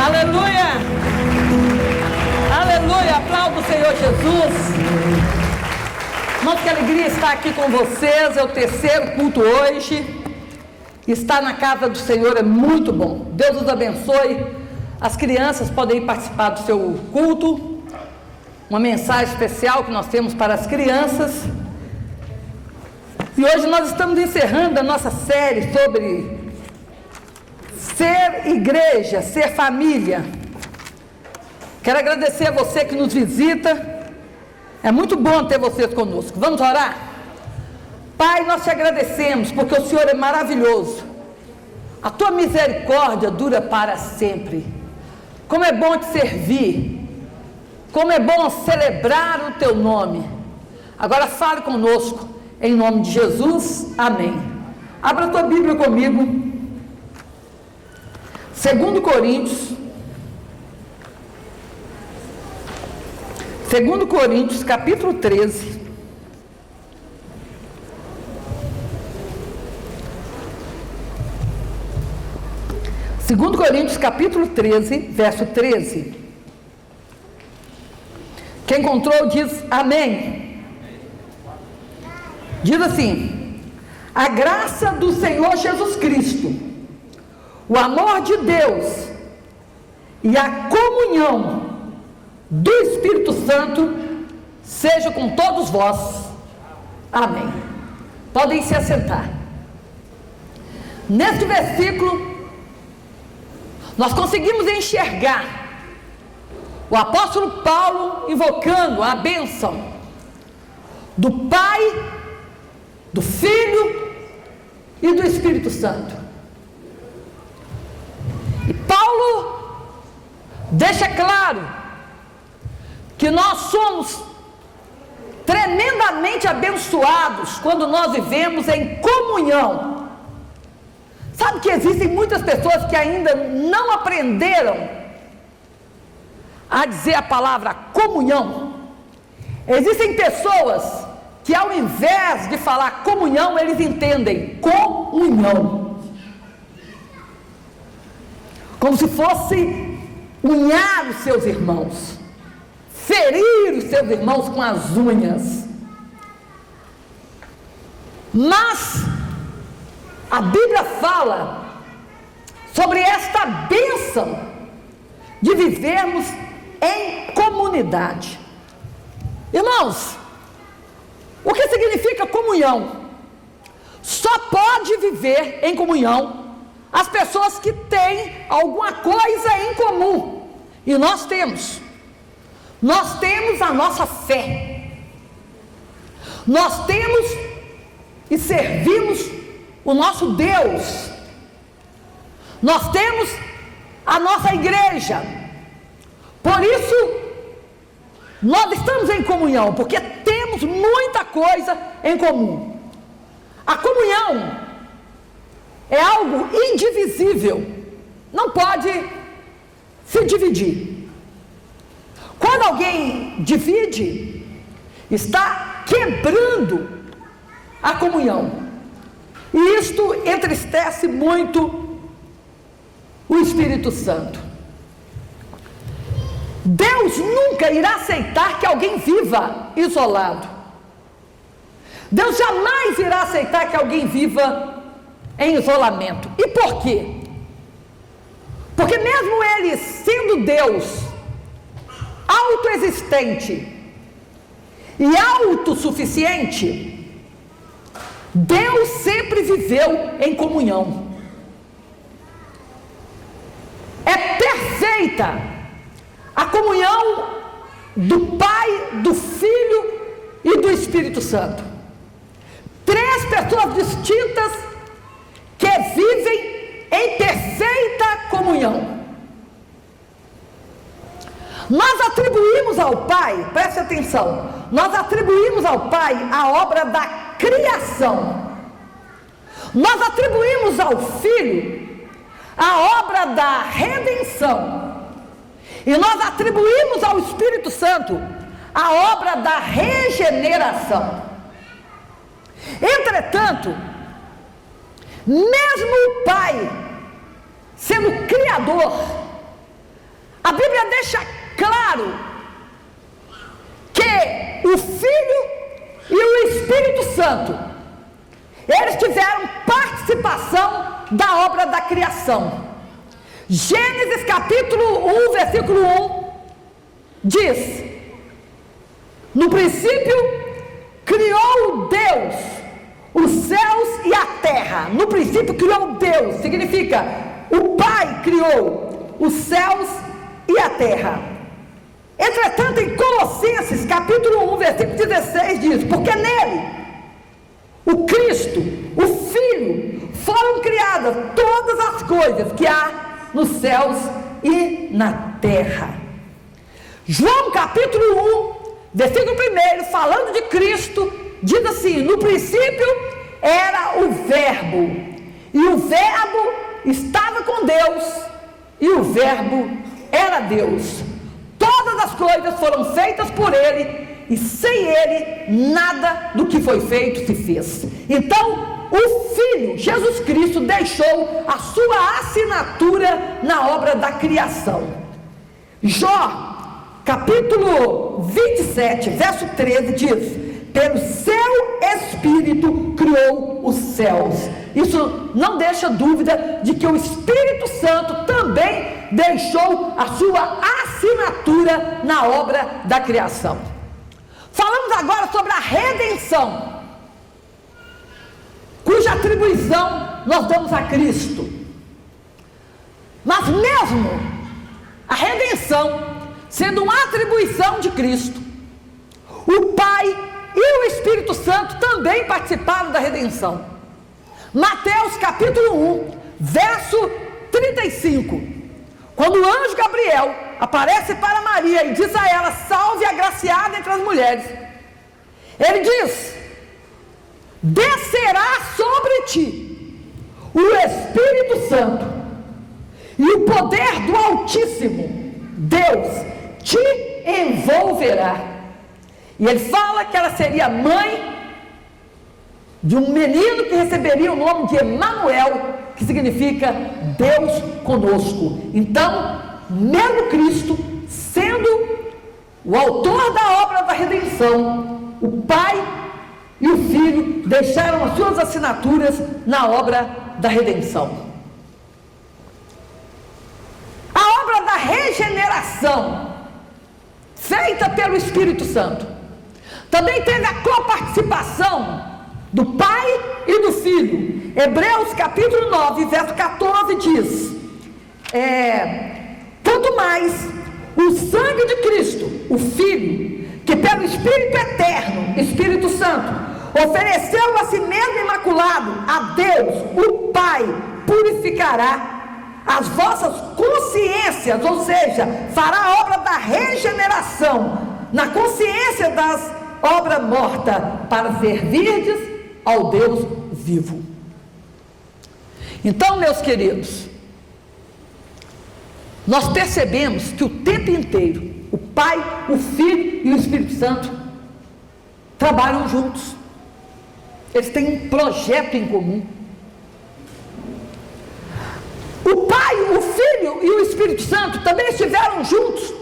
Aleluia! Aleluia! Aplauda o Senhor Jesus. Irmãos, que alegria estar aqui com vocês. É o terceiro culto hoje. Estar na casa do Senhor é muito bom. Deus os abençoe. As crianças podem participar do seu culto. Uma mensagem especial que nós temos para as crianças. E hoje nós estamos encerrando a nossa série sobre ser igreja, ser família. Quero agradecer a você que nos visita. É muito bom ter vocês conosco. Vamos orar? Pai, nós te agradecemos porque o Senhor é maravilhoso. A tua misericórdia dura para sempre. Como é bom te servir. Como é bom celebrar o teu nome. Agora fale conosco. Em nome de Jesus, amém. Abra a tua Bíblia comigo. 2 Coríntios, capítulo 13. Segundo Coríntios, capítulo 13, verso 13. Quem encontrou diz amém. Diz assim: a graça do Senhor Jesus Cristo, o amor de Deus e a comunhão do Espírito Santo seja com todos vós. Amém. Podem se assentar. Neste versículo nós conseguimos enxergar o apóstolo Paulo invocando a bênção do Pai, do Filho e do Espírito Santo. E Paulo deixa claro que nós somos tremendamente abençoados quando nós vivemos em comunhão. Sabe que existem muitas pessoas que ainda não aprenderam a dizer a palavra comunhão. Existem pessoas que ao invés de falar comunhão, eles entendem comunhão, como se fosse unhar os seus irmãos, ferir os seus irmãos com as unhas. Mas a Bíblia fala sobre esta bênção de vivermos em comunidade. Irmãos, o que significa comunhão? Só pode viver em comunhão as pessoas que têm alguma coisa em comum. E nós temos. Nós temos a nossa fé. Nós temos e servimos o nosso Deus. Nós temos a nossa igreja. Por isso, nós estamos em comunhão, porque temos muita coisa em comum. A comunhão é algo indivisível, não pode se dividir. Quando alguém divide, está quebrando a comunhão. E isto entristece muito o Espírito Santo. Deus nunca irá aceitar que alguém viva isolado. Deus jamais irá aceitar que alguém viva em isolamento. E por quê? Porque mesmo Ele sendo Deus autoexistente e autossuficiente, Deus sempre viveu em comunhão. É perfeita a comunhão do Pai, do Filho e do Espírito Santo. Três pessoas distintas que vivem em perfeita comunhão. Nós atribuímos ao Pai, preste atenção, nós atribuímos ao Pai a obra da criação. Nós atribuímos ao Filho a obra da redenção. E nós atribuímos ao Espírito Santo a obra da regeneração. Entretanto, mesmo o Pai, sendo Criador, Bíblia deixa claro que o Filho e o Espírito Santo, eles tiveram participação da obra da criação. Gênesis capítulo 1, versículo 1, diz: no princípio criou Deus os céus e a terra. No princípio criou Deus, significa o Pai criou os céus e a terra. Entretanto, em Colossenses capítulo 1, versículo 16 diz: porque nele, o Cristo, o Filho, foram criadas todas as coisas que há nos céus e na terra. João capítulo 1, versículo 1, falando de Cristo, diz assim: no princípio era o Verbo, e o Verbo estava com Deus, e o Verbo era Deus. Todas as coisas foram feitas por Ele, e sem Ele nada do que foi feito se fez. Então, o Filho, Jesus Cristo, deixou a sua assinatura na obra da criação. Jó, capítulo 27, verso 13, diz: pelo seu Espírito criou os céus. Isso não deixa dúvida de que o Espírito Santo também deixou a sua assinatura na obra da criação. Falamos agora sobre a redenção, cuja atribuição nós damos a Cristo. Mas mesmo a redenção sendo uma atribuição de Cristo, o Pai e o Espírito Santo também participaram da redenção. Mateus capítulo 1, verso 35, quando o anjo Gabriel aparece para Maria e diz a ela: salve, agraciada entre as mulheres, ele diz: descerá sobre ti o Espírito Santo, e o poder do Altíssimo Deus te envolverá. E ele fala que ela seria mãe de um menino que receberia o nome de Emanuel, que significa Deus conosco. Então, mesmo Cristo sendo o autor da obra da redenção, o Pai e o Filho deixaram as suas assinaturas na obra da redenção. A obra da regeneração, feita pelo Espírito Santo, também teve a coparticipação do Pai e do Filho. Hebreus capítulo 9, verso 14 diz: tanto mais o sangue de Cristo, o Filho, que pelo Espírito eterno, Espírito Santo, ofereceu a si mesmo imaculado a Deus, o Pai, purificará as vossas consciências, ou seja, fará a obra da regeneração na consciência das obras mortas, para servirdes ao Deus vivo. Então, meus queridos, nós percebemos que o tempo inteiro o Pai, o Filho e o Espírito Santo trabalham juntos. Eles têm um projeto em comum. O Pai, o Filho e o Espírito Santo também estiveram juntos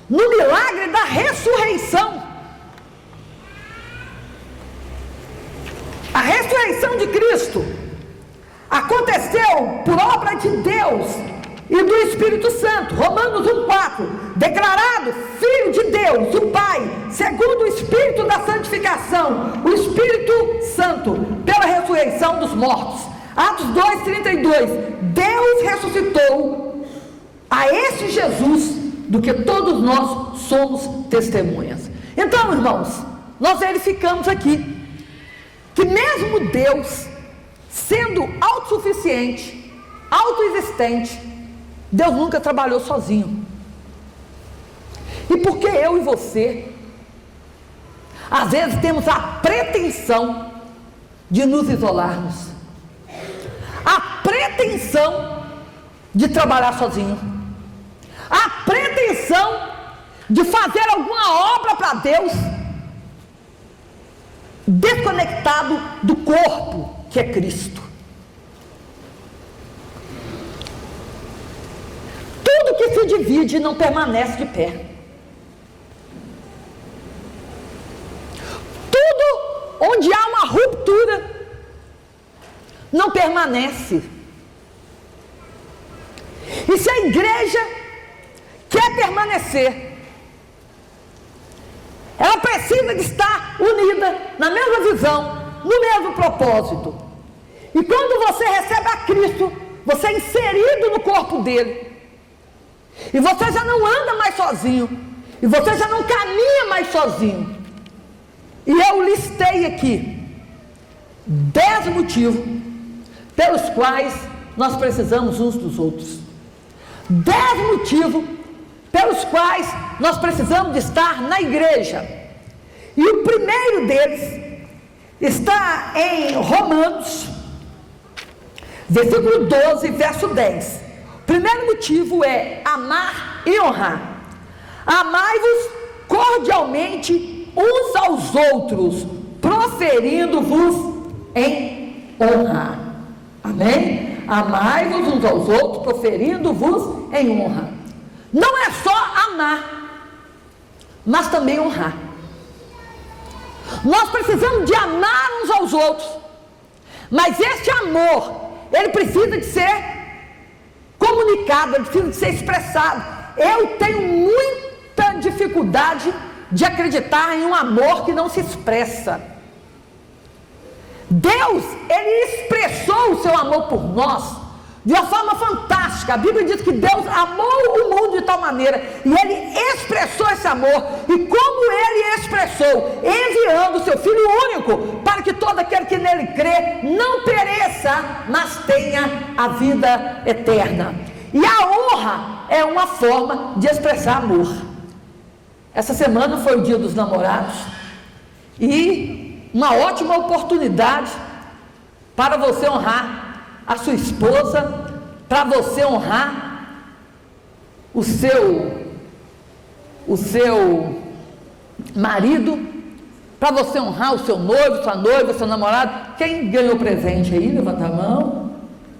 no milagre da ressurreição. A ressurreição de Cristo aconteceu por obra de Deus e do Espírito Santo. Romanos 1,4: declarado Filho de Deus, o Pai, segundo o Espírito da santificação, o Espírito Santo, pela ressurreição dos mortos. Atos 2,32: Deus ressuscitou a esse Jesus, do que todos nós somos testemunhas. Então, irmãos, nós verificamos aqui que mesmo Deus sendo autossuficiente, autoexistente, Deus nunca trabalhou sozinho. E por que eu e você às vezes temos a pretensão de nos isolarmos, a pretensão de trabalhar sozinho, a pretensão de fazer alguma obra para Deus, desconectado do corpo que é Cristo? Tudo que se divide não permanece de pé. Tudo onde há uma ruptura não permanece. E se a igreja quer permanecer, ela precisa de estar unida na mesma visão, no mesmo propósito. E quando você recebe a Cristo, você é inserido no corpo dele. E você já não anda mais sozinho. E você já não caminha mais sozinho. E eu listei aqui 10 motivos pelos quais nós precisamos uns dos outros. 10 motivos pelos quais nós precisamos de estar na igreja. E o primeiro deles está em Romanos, versículo 12, verso 10. O primeiro motivo é amar e honrar. Amai-vos cordialmente uns aos outros, proferindo-vos em honra. Amém? Amai-vos uns aos outros, proferindo-vos em honra. Não é só amar, mas também honrar. Nós precisamos de amar uns aos outros, mas este amor, ele precisa de ser comunicado, ele precisa de ser expressado. Eu tenho muita dificuldade de acreditar em um amor que não se expressa. Deus, ele expressou o seu amor por nós de uma forma fantástica. A Bíblia diz que Deus amou o mundo de tal maneira, e ele expressou esse amor. E como ele expressou? Enviando o seu Filho único, para que todo aquele que nele crê não pereça, mas tenha a vida eterna. E a honra é uma forma de expressar amor. Essa semana foi o Dia dos Namorados, e uma ótima oportunidade para você honrar a sua esposa, para você honrar o seu marido, para você honrar o seu noivo, sua noiva, seu namorado. Quem ganhou presente aí? Levanta a mão.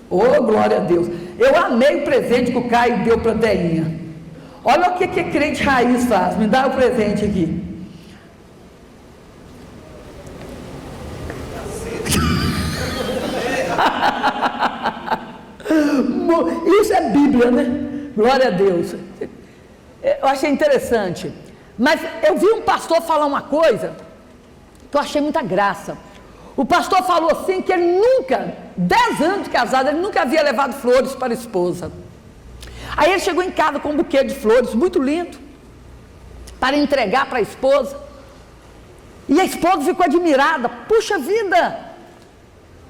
Oh, glória a Deus. Eu amei o presente que o Caio deu para a Deinha. Olha o que crente raiz faz. Me dá o presente aqui. Isso é Bíblia, né? Glória a Deus. Eu achei interessante. Mas eu vi um pastor falar uma coisa que eu achei muita graça. O pastor falou assim que ele nunca, 10 anos de casado, ele nunca havia levado flores para a esposa. Aí ele chegou em casa com um buquê de flores muito lindo para entregar para a esposa. E a esposa ficou admirada. Puxa vida!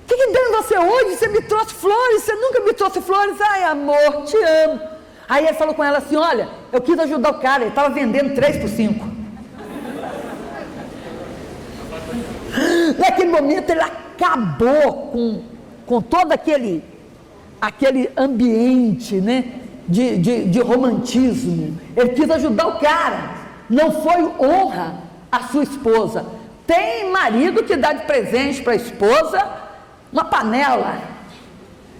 O que deu em você hoje? Você me trouxe flores, você nunca me trouxe flores. Ai, amor, te amo. Aí ele falou com ela assim: olha, eu quis ajudar o cara, ele estava vendendo 3 por 5. Naquele momento ele acabou com todo aquele ambiente, né, de romantismo. Ele quis ajudar o cara, não foi honra à sua esposa. Tem marido que dá de presente para a esposa uma panela.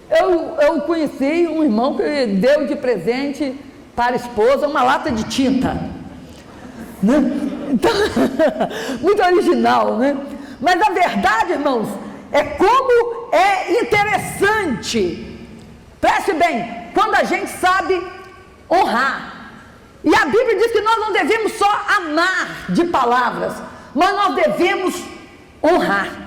Eu conheci um irmão que deu de presente para a esposa uma lata de tinta, né? Então, muito original, né? Mas a verdade, irmãos, é como é interessante. Preste bem, quando a gente sabe honrar. E a Bíblia diz que nós não devemos só amar de palavras, mas nós devemos honrar.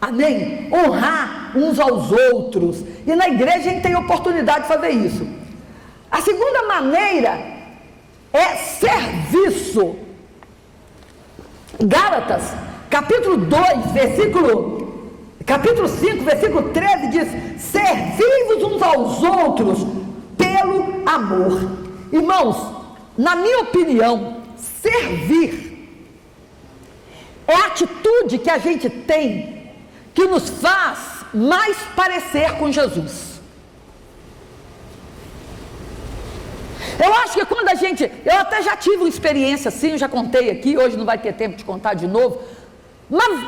Amém? Honrar uns aos outros. E na igreja a gente tem oportunidade de fazer isso. A segunda maneira é serviço. Gálatas, capítulo 2, capítulo 5, versículo 13 diz: servi-vos uns aos outros pelo amor. Irmãos, na minha opinião, servir é a atitude que a gente tem que nos faz mais parecer com Jesus. Eu acho que quando eu até já tive uma experiência assim, eu já contei aqui, hoje não vai ter tempo de contar de novo, mas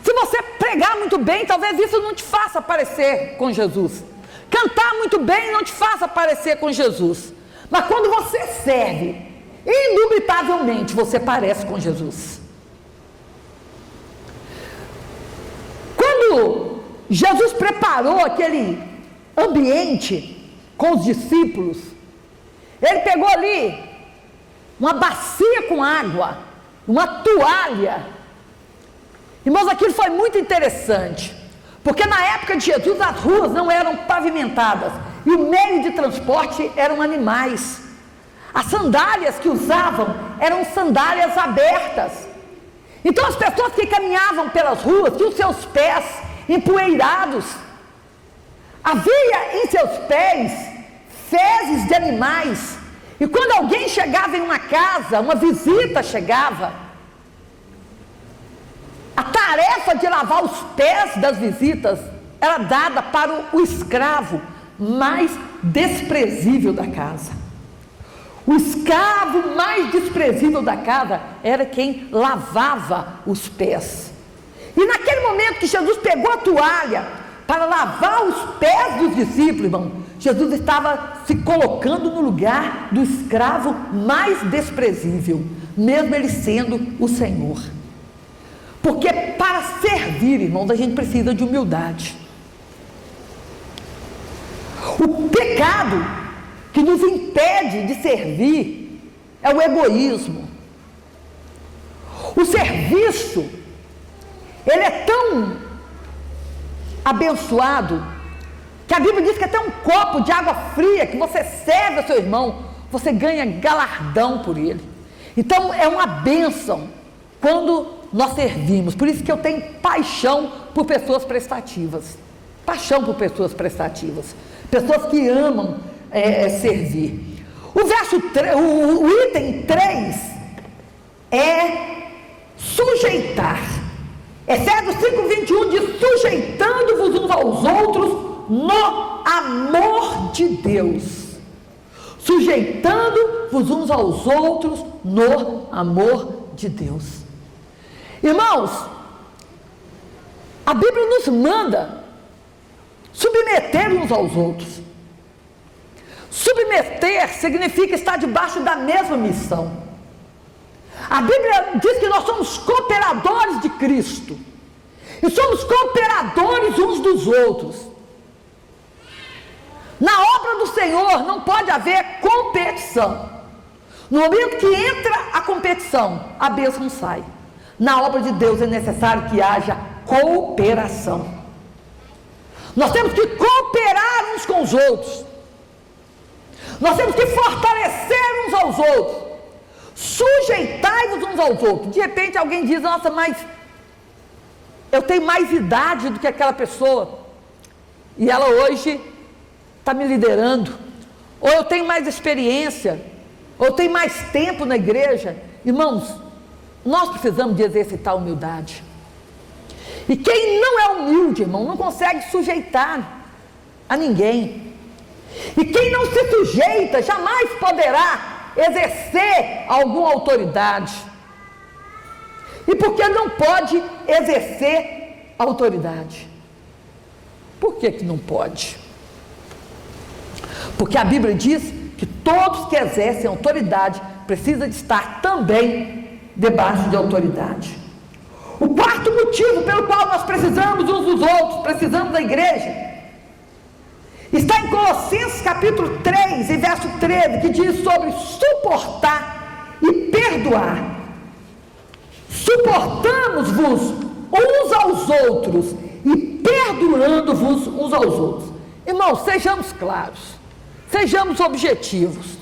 se você pregar muito bem, talvez isso não te faça parecer com Jesus. Cantar muito bem não te faça parecer com Jesus. Mas quando você serve, indubitavelmente você parece com Jesus. Quando Jesus preparou aquele ambiente com os discípulos, ele pegou ali uma bacia com água, uma toalha. Irmãos, aquilo foi muito interessante, porque na época de Jesus as ruas não eram pavimentadas e o meio de transporte eram animais. As sandálias que usavam eram sandálias abertas. Então as pessoas que caminhavam pelas ruas tinham seus pés empoeirados. Havia em seus pés fezes de animais. E quando alguém chegava em uma casa, uma visita chegava, a tarefa de lavar os pés das visitas era dada para o escravo mais desprezível da casa. O escravo mais desprezível da casa era quem lavava os pés. E naquele momento que Jesus pegou a toalha para lavar os pés dos discípulos, irmão, Jesus estava se colocando no lugar do escravo mais desprezível, mesmo ele sendo o Senhor. Porque para servir, irmãos, a gente precisa de humildade. O pecado que nos impede de servir é o egoísmo. O serviço, ele é tão abençoado, que a Bíblia diz que até um copo de água fria que você serve ao seu irmão, você ganha galardão por ele. Então é uma bênção quando nós servimos. Por isso que eu tenho paixão por pessoas prestativas. Paixão por pessoas prestativas. Pessoas que amam servir. O item 3 é sujeitar. Efésios 5:21 diz: sujeitando-vos uns aos outros no amor de Deus. Sujeitando-vos uns aos outros no amor de Deus. Irmãos, a Bíblia nos manda submeter uns aos outros. Submeter significa estar debaixo da mesma missão. A Bíblia diz que nós somos cooperadores de Cristo. E somos cooperadores uns dos outros. Na obra do Senhor não pode haver competição. No momento que entra a competição, a bênção sai. Na obra de Deus é necessário que haja cooperação. Nós temos que cooperar uns com os outros. Nós temos que fortalecer uns aos outros. Sujeitai-vos uns aos outros. De repente alguém diz: nossa, mas eu tenho mais idade do que aquela pessoa, e ela hoje está me liderando. Ou eu tenho mais experiência, ou eu tenho mais tempo na igreja. Irmãos, nós precisamos de exercitar a humildade. E quem não é humilde, irmão, não consegue sujeitar a ninguém. E quem não se sujeita jamais poderá exercer alguma autoridade. E por que não pode exercer autoridade? Por que não pode? Porque a Bíblia diz que todos que exercem autoridade precisam de estar também debaixo de autoridade. O quarto motivo pelo qual nós precisamos uns dos outros, precisamos da igreja, está em Colossenses capítulo 3 e verso 13, que diz sobre suportar e perdoar. Suportamos-vos uns aos outros e perdoando-vos uns aos outros. Irmãos, sejamos claros, sejamos objetivos.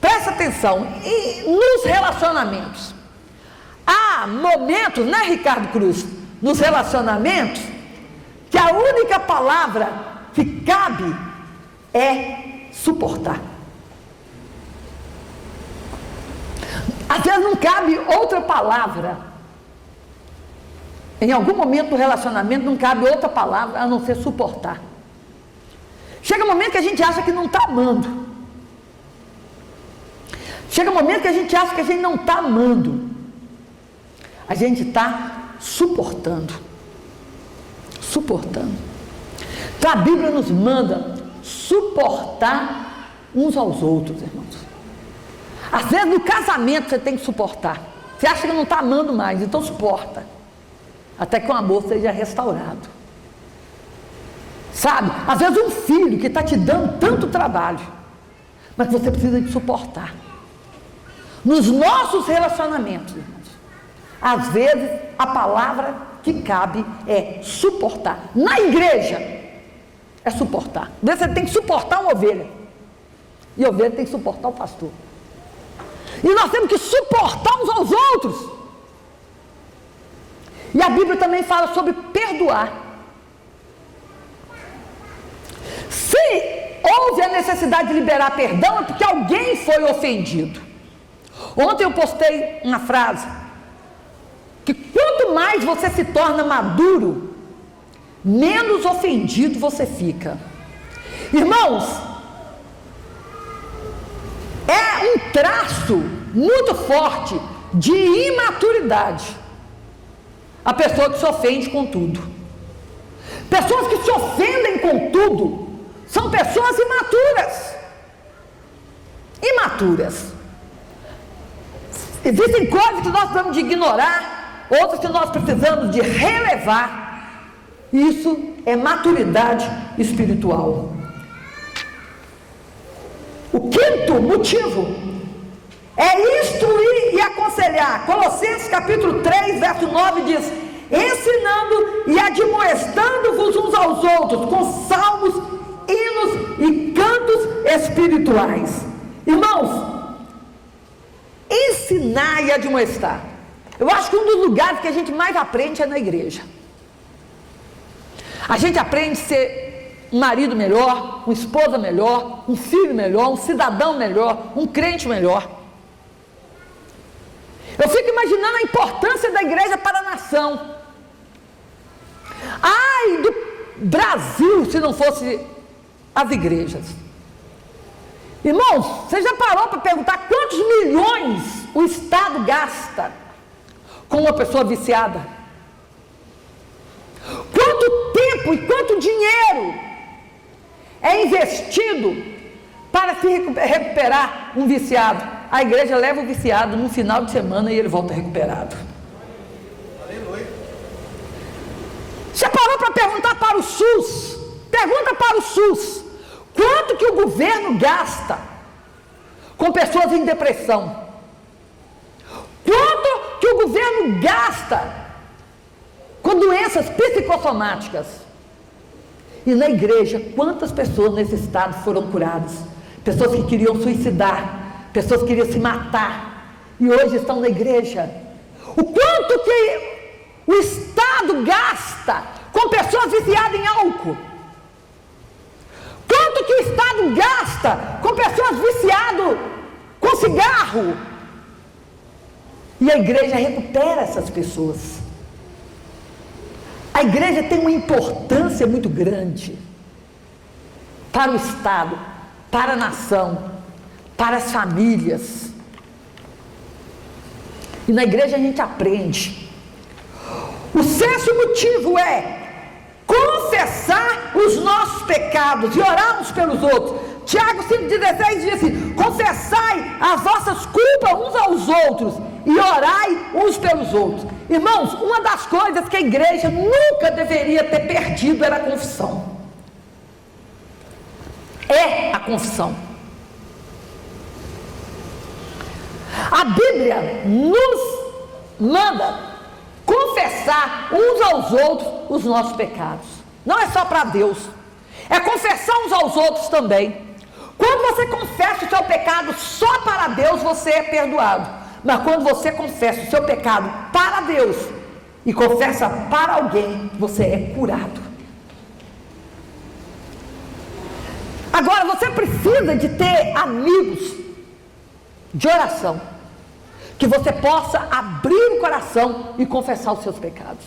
Presta atenção, e nos relacionamentos, há momentos, né, Ricardo Cruz, nos relacionamentos, que a única palavra que cabe é suportar. Às vezes não cabe outra palavra. Em algum momento do relacionamento não cabe outra palavra a não ser suportar. Chega um momento que a gente acha que não está amando. Chega um momento que a gente acha que a gente não está amando. A gente está suportando. Suportando. Então a Bíblia nos manda suportar uns aos outros, irmãos. Às vezes no casamento você tem que suportar. Você acha que não está amando mais, então suporta. Até que o amor seja restaurado. Sabe? Às vezes um filho que está te dando tanto trabalho, mas você precisa de suportar. Nos nossos relacionamentos, irmãos, às vezes a palavra que cabe é suportar. Na igreja é suportar. Você tem que suportar uma ovelha, e a ovelha tem que suportar o pastor. E nós temos que suportar uns aos outros. E a Bíblia também fala sobre perdoar. Se houve a necessidade de liberar perdão, é porque alguém foi ofendido. Ontem eu postei uma frase, que quanto mais você se torna maduro, menos ofendido você fica. Irmãos, é um traço muito forte de imaturidade a pessoa que se ofende com tudo. Pessoas que se ofendem com tudo são pessoas imaturas. Imaturas. Existem coisas que nós precisamos de ignorar, outras que nós precisamos de relevar. Isso é maturidade espiritual. O quinto motivo é instruir e aconselhar. Colossenses capítulo 3, verso 9 diz: ensinando e admoestando-vos uns aos outros com salmos, hinos e cantos espirituais. Irmãos, ensinar e admoestar. Eu acho que um dos lugares que a gente mais aprende é na igreja. A gente aprende a ser um marido melhor, uma esposa melhor, um filho melhor, um cidadão melhor, um crente melhor. Eu fico imaginando a importância da igreja para a nação. Ai do Brasil se não fosse as igrejas. Irmãos, você já parou para perguntar quantos milhões o Estado gasta com uma pessoa viciada? Quanto tempo e quanto dinheiro é investido para se recuperar um viciado? A igreja leva o viciado no final de semana e ele volta recuperado. Aleluia. Já parou para perguntar para o SUS? Pergunta para o SUS. Quanto que o governo gasta com pessoas em depressão? Quanto que o governo gasta com doenças psicossomáticas? E na igreja, quantas pessoas nesse estado foram curadas? Pessoas que queriam suicidar, pessoas que queriam se matar, e hoje estão na igreja. O quanto que o Estado gasta com pessoas viciadas em álcool? Quanto que o Estado gasta com pessoas viciadas com cigarro? E a igreja recupera essas pessoas. A igreja tem uma importância muito grande para o Estado, para a nação, para as famílias. E na igreja a gente aprende. O sexto motivo é confessar os nossos pecados e orar uns pelos outros. Tiago 5,16 diz assim: confessai as vossas culpas uns aos outros e orai uns pelos outros. Irmãos, uma das coisas que a igreja nunca deveria ter perdido era a confissão. É a confissão. A Bíblia nos manda confessar uns aos outros os nossos pecados. Não é só para Deus, é confessar uns aos outros também. Quando você confessa o seu pecado só para Deus, você é perdoado. Mas quando você confessa o seu pecado para Deus e confessa para alguém, você é curado. Agora, você precisa de ter amigos de oração, que você possa abrir o coração e confessar os seus pecados.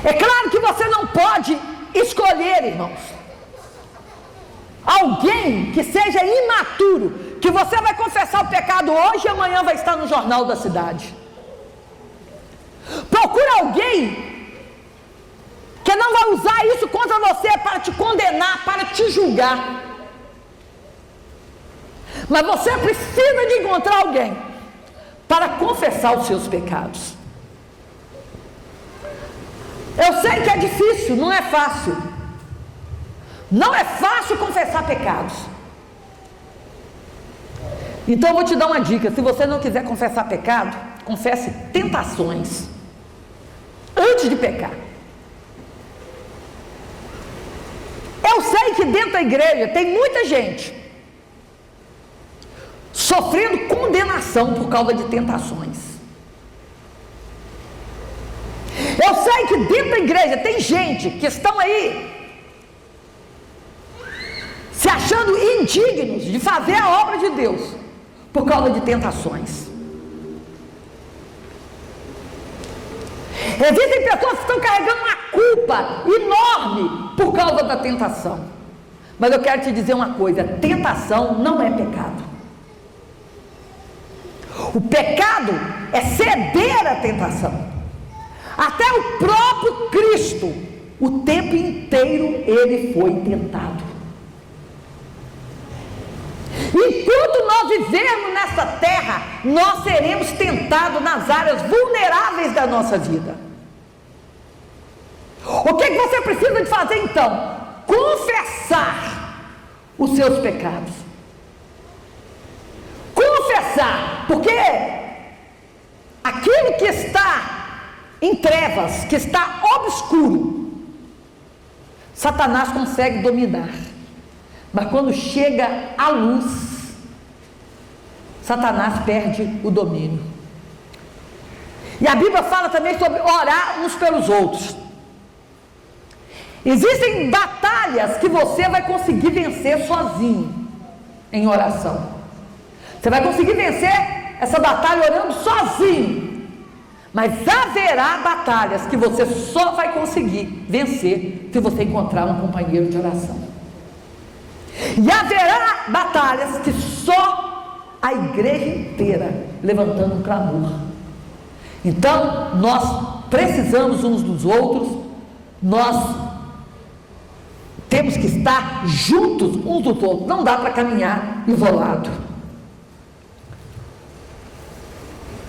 É claro que você não pode escolher, irmãos, alguém que seja imaturo, que você vai confessar o pecado hoje e amanhã vai estar no jornal da cidade. Procura alguém que não vai usar isso contra você para te condenar, para te julgar. Mas você precisa de encontrar alguém para confessar os seus pecados. Eu sei que é difícil, não é fácil. Não é fácil confessar pecados. Então eu vou te dar uma dica: se você não quiser confessar pecado, confesse tentações antes de pecar. Eu sei que dentro da igreja tem muita gente sofrendo condenação por causa de tentações. Eu sei que dentro da igreja tem gente que estão aí se achando indignos de fazer a obra de Deus por causa de tentações. Existem pessoas que estão carregando uma culpa enorme por causa da tentação. Mas eu quero te dizer uma coisa: tentação não é pecado. O pecado é ceder à tentação. Até o próprio Cristo, o tempo inteiro ele foi tentado. Enquanto nós vivermos nessa terra, nós seremos tentados nas áreas vulneráveis da nossa vida. O que você precisa de fazer então? Confessar os seus pecados. Confessar, porque aquilo que está em trevas, que está obscuro, Satanás consegue dominar. Mas quando chega a luz, Satanás perde o domínio. E a Bíblia fala também sobre orar uns pelos outros. Existem batalhas que você vai conseguir vencer sozinho, em oração. Você vai conseguir vencer essa batalha orando sozinho. Mas haverá batalhas que você só vai conseguir vencer se você encontrar um companheiro de oração. E haverá batalhas que só a igreja inteira levantando um clamor. Então, nós precisamos uns dos outros, nós temos que estar juntos uns dos outros, não dá para caminhar isolado.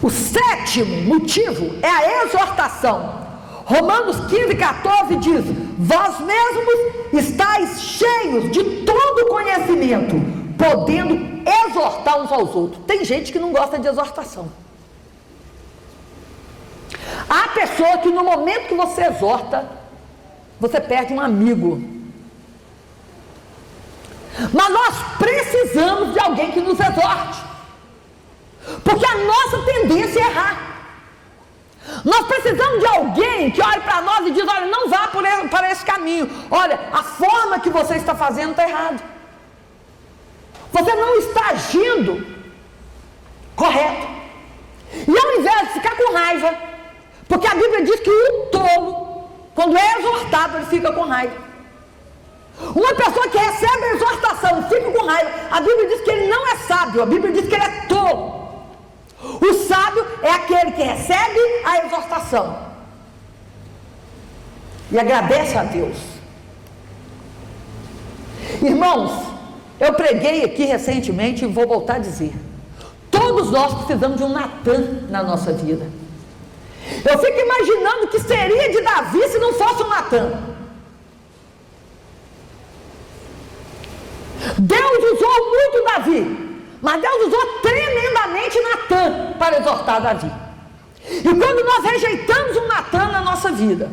O sétimo motivo é a exortação. Romanos 15, 14 diz: vós mesmos estáis cheios de todo conhecimento, podendo exortar uns aos outros. Tem gente que não gosta de exortação. Há pessoa que no momento que você exorta, você perde um amigo. Mas nós precisamos de alguém que nos exorte, porque a nossa tendência é errar. Nós precisamos de alguém que olhe para nós e diz: olha, não vá para esse caminho, olha, a forma que você está fazendo está errado, você não está agindo correto. E ao invés de ficar com raiva, porque a Bíblia diz que o tolo, quando é exortado, ele fica com raiva. Uma pessoa que recebe a exortação e fica com raiva, a Bíblia diz que ele não é sábio, a Bíblia diz que ele é tolo. O sábio é aquele que recebe a exortação e agradece a Deus. Irmãos, eu preguei aqui recentemente e vou voltar a dizer: todos nós precisamos de um Natan na nossa vida. Eu fico imaginando o que seria de Davi se não fosse um Natan. Deus usou muito Davi, mas Deus usou tremendamente Natan para exortar Davi. E quando nós rejeitamos um Natan na nossa vida,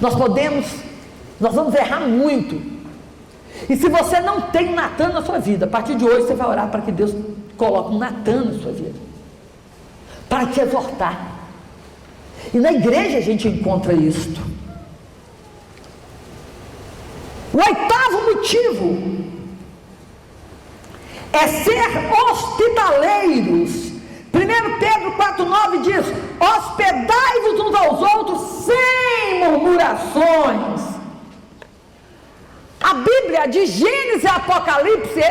nós vamos errar muito. E se você não tem Natan na sua vida, a partir de hoje você vai orar para que Deus coloque um Natan na sua vida, para te exortar. E na igreja a gente encontra isto. O oitavo motivo é ser hospitaleiros. 1 Pedro 4,9 diz: hospedai-vos uns aos outros sem murmurações. A Bíblia de Gênesis e Apocalipse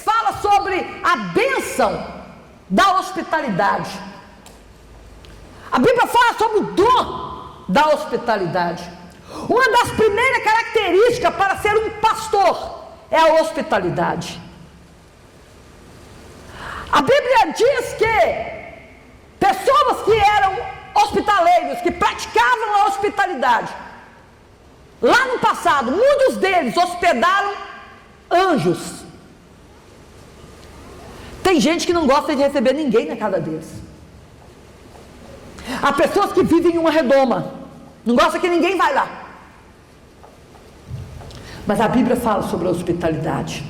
fala sobre a bênção da hospitalidade. A Bíblia fala sobre o dom da hospitalidade. Uma das primeiras características para ser um pastor é a hospitalidade. A Bíblia diz que pessoas que eram hospitaleiros, que praticavam a hospitalidade, lá no passado, muitos deles hospedaram anjos. Tem gente que não gosta de receber ninguém na casa deles. Há pessoas que vivem em uma redoma, não gosta que ninguém vai lá. Mas a Bíblia fala sobre a hospitalidade.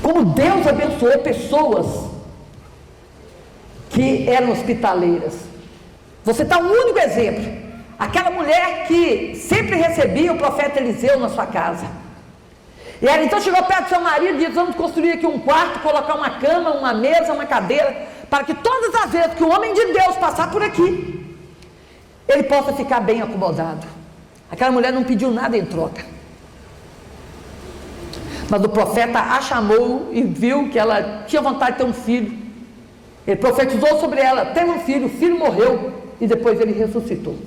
Como Deus abençoou pessoas que eram hospitaleiras. Você está um único exemplo. Aquela mulher que sempre recebia o profeta Eliseu na sua casa. E ela então chegou perto do seu marido e disse: vamos construir aqui um quarto, colocar uma cama, uma mesa, uma cadeira, para que todas as vezes que o homem de Deus passar por aqui, ele possa ficar bem acomodado. Aquela mulher não pediu nada em troca. Mas o profeta a chamou e viu que ela tinha vontade de ter um filho. Ele profetizou sobre ela, teve um filho, o filho morreu e depois ele ressuscitou.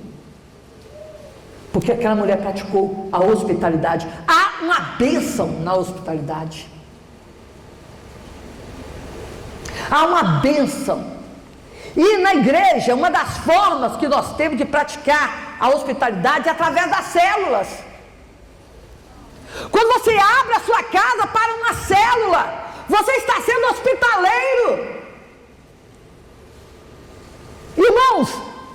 Porque aquela mulher praticou a hospitalidade. Há uma bênção na hospitalidade. Há uma bênção. E na igreja, uma das formas que nós temos de praticar a hospitalidade é através das células. Quando você abre a sua casa para uma célula, você está sendo hospitaleiro. Irmãos,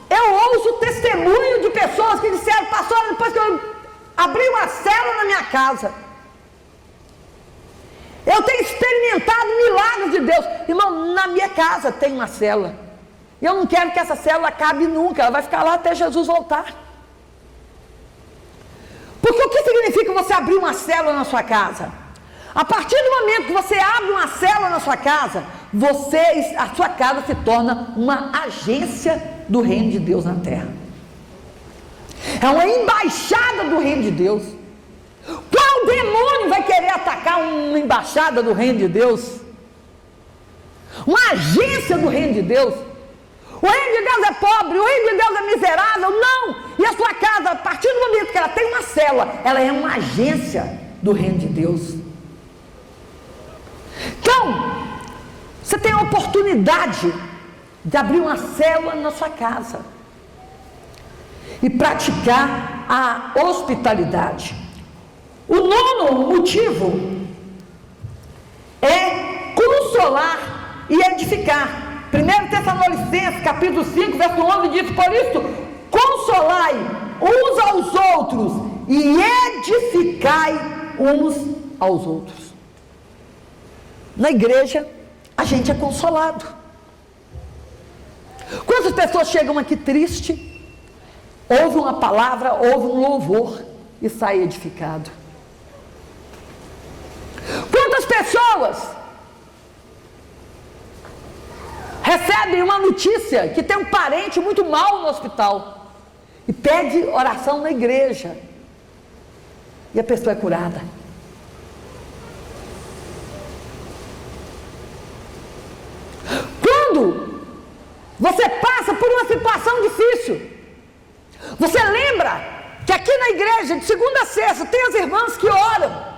eu ouço testemunho de pessoas que disseram: pastor, depois que eu abri uma célula na minha casa, eu tenho experimentado milagres de Deus. Irmão, na minha casa tem uma célula, e eu não quero que essa célula acabe nunca, ela vai ficar lá até Jesus voltar. Porque o que significa você abrir uma célula na sua casa? A partir do momento que você abre uma célula na sua casa, a sua casa se torna uma agência do reino de Deus na terra. É uma embaixada do reino de Deus. Qual demônio vai querer atacar uma embaixada do reino de Deus? Uma agência do reino de Deus? O reino de Deus é pobre, o reino de Deus é miserável? Não! E a sua casa, a partir do momento que ela tem uma célula, ela é uma agência do reino de Deus. Então, você tem a oportunidade de abrir uma célula na sua casa e praticar a hospitalidade. O nono motivo é consolar e edificar. 1 Tessalonicenses, capítulo 5, verso 11 diz: por isso, consolai uns aos outros e edificai uns aos outros. Na igreja, a gente é consolado. Quantas pessoas chegam aqui tristes, ouvem uma palavra, ouvem um louvor e saem edificado? Quantas pessoas recebem uma notícia que tem um parente muito mal no hospital e pede oração na igreja e a pessoa é curada? Quando você passa por uma situação difícil, você lembra que aqui na igreja, de segunda a sexta, tem as irmãs que oram.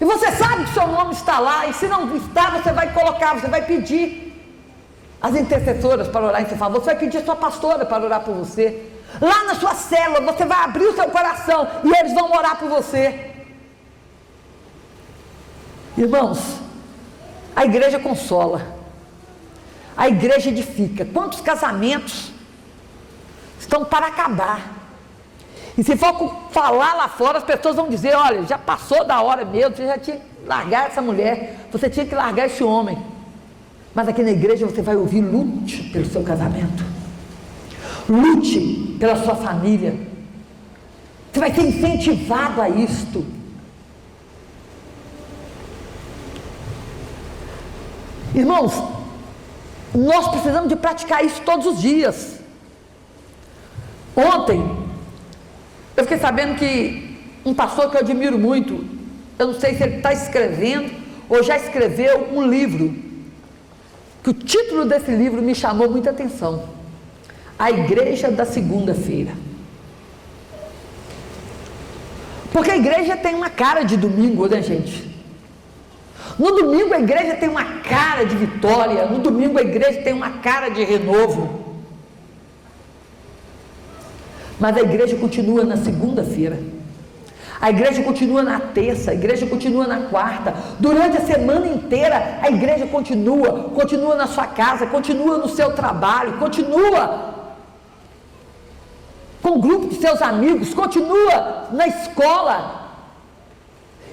E você sabe que seu nome está lá, e se não está, você vai colocar, você vai pedir as intercessoras para orar em seu favor, você vai pedir a sua pastora para orar por você. Lá na sua célula, você vai abrir o seu coração e eles vão orar por você. Irmãos, a igreja consola, a igreja edifica. Quantos casamentos estão para acabar? E se for falar lá fora, as pessoas vão dizer: olha, já passou da hora mesmo, você já tinha que largar essa mulher, você tinha que largar esse homem. Mas aqui na igreja você vai ouvir: lute pelo seu casamento, lute pela sua família, você vai ser incentivado a isto. Irmãos, nós precisamos de praticar isso todos os dias. Ontem eu fiquei sabendo que um pastor que eu admiro muito, eu não sei se ele está escrevendo ou já escreveu um livro que o título desse livro me chamou muita atenção: A Igreja da Segunda-feira. Porque a igreja tem uma cara de domingo, né, gente? No domingo a igreja tem uma cara de vitória, no domingo a igreja tem uma cara de renovo. Mas a igreja continua na segunda-feira, a igreja continua na terça, a igreja continua na quarta, durante a semana inteira a igreja continua na sua casa, continua no seu trabalho, continua com o grupo de seus amigos, continua na escola.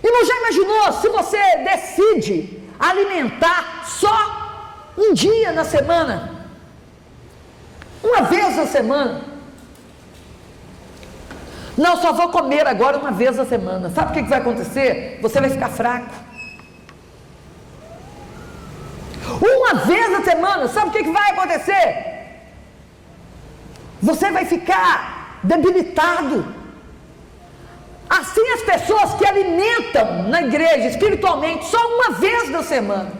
E não já imaginou se você decide alimentar só um dia na semana, uma vez na semana? Não, só vou comer agora uma vez na semana. Sabe o que vai acontecer? Você vai ficar fraco. Uma vez na semana, sabe o que vai acontecer? Você vai ficar debilitado. Assim as pessoas que alimentam na igreja espiritualmente só uma vez na semana,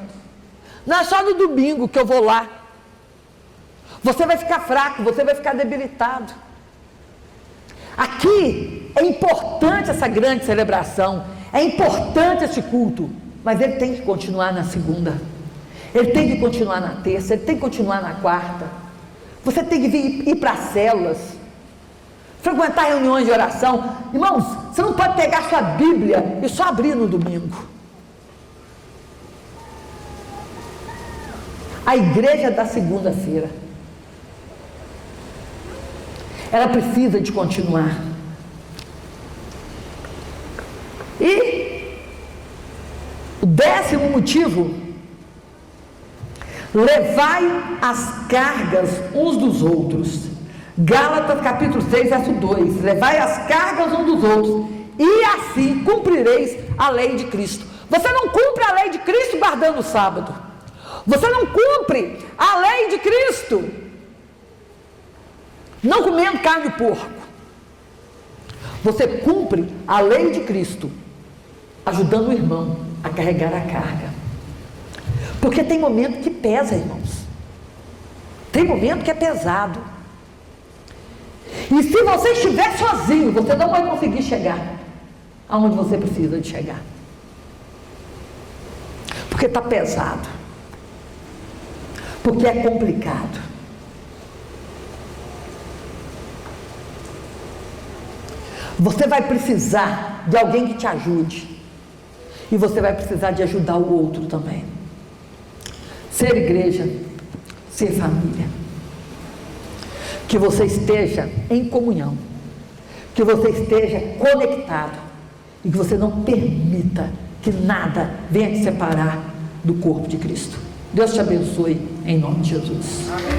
não é só no domingo que eu vou lá, você vai ficar fraco, você vai ficar debilitado. Aqui é importante essa grande celebração, é importante esse culto, mas ele tem que continuar na segunda, ele tem que continuar na terça, ele tem que continuar na quarta. Você tem que ir para as células, frequentar reuniões de oração. Irmãos, você não pode pegar sua Bíblia e só abrir no domingo. A igreja da segunda-feira, ela precisa de continuar. E o 10º motivo: levai as cargas uns dos outros. Gálatas capítulo 6, verso 2: levai as cargas uns dos outros, e assim cumprireis a lei de Cristo. Você não cumpre a lei de Cristo guardando o sábado, você não cumpre a lei de Cristo não comendo carne de porco. Você cumpre a lei de Cristo ajudando o irmão a carregar a carga. Porque tem momento que pesa, irmãos, tem momento que é pesado. E se você estiver sozinho, você não vai conseguir chegar aonde você precisa de chegar, porque está pesado, porque é complicado. Você vai precisar de alguém que te ajude, e você vai precisar de ajudar o outro também. Ser igreja, ser família. Que você esteja em comunhão, que você esteja conectado, e que você não permita que nada venha te separar do corpo de Cristo. Deus te abençoe, em nome de Jesus. Amém.